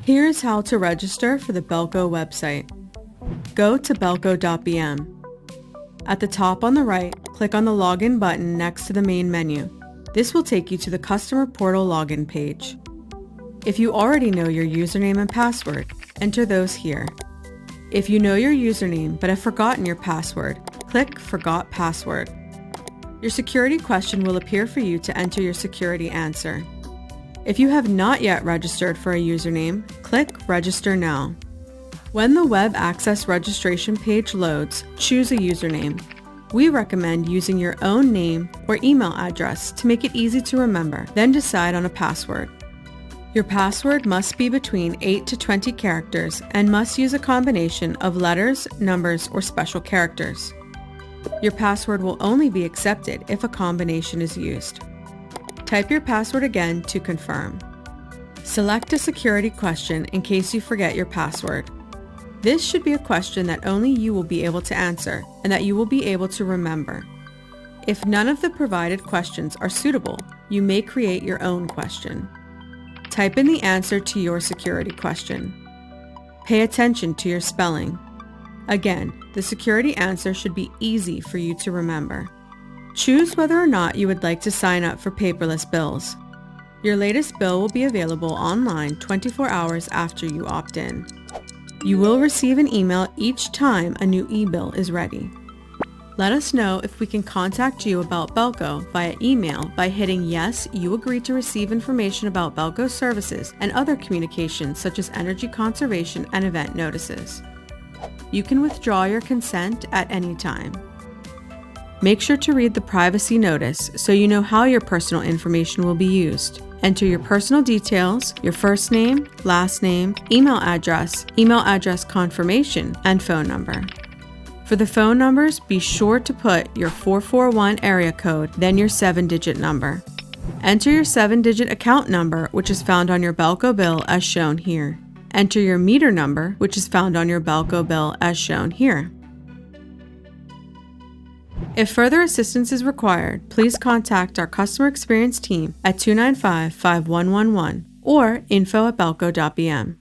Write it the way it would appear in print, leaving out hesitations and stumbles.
Here's how to register for the BELCO website. Go to belco.bm. At the top on the right, click on the Login button next to the main menu. This will take you to the Customer Portal login page. If you already know your username and password, enter those here. If you know your username but have forgotten your password, click Forgot Password. Your security question will appear for you to enter your security answer. If you have not yet registered for a username, click Register Now. When the web access registration page loads, choose a username. We recommend using your own name or email address to make it easy to remember, then decide on a password. Your password must be between 8 to 20 characters and must use a combination of letters, numbers, or special characters. Your password will only be accepted if a combination is used. Type your password again to confirm. Select a security question in case you forget your password. This should be a question that only you will be able to answer and that you will be able to remember. If none of the provided questions are suitable, you may create your own question. Type in the answer to your security question. Pay attention to your spelling. Again, the security answer should be easy for you to remember. Choose whether or not you would like to sign up for paperless bills. Your latest bill will be available online 24 hours after you opt in. You will receive an email each time a new e-bill is ready. Let us know if we can contact you about BELCO via email by hitting yes, you agree to receive information about BELCO services and other communications such as energy conservation and event notices. You can withdraw your consent at any time. Make sure to read the privacy notice so you know how your personal information will be used. Enter your personal details, your first name, last name, email address confirmation, and phone number. For the phone numbers, be sure to put your 441 area code, then your 7-digit number. Enter your 7-digit account number, which is found on your BELCO bill as shown here. Enter your meter number, which is found on your BELCO bill as shown here. If further assistance is required, please contact our customer experience team at 295-5111 or info@belco.bm.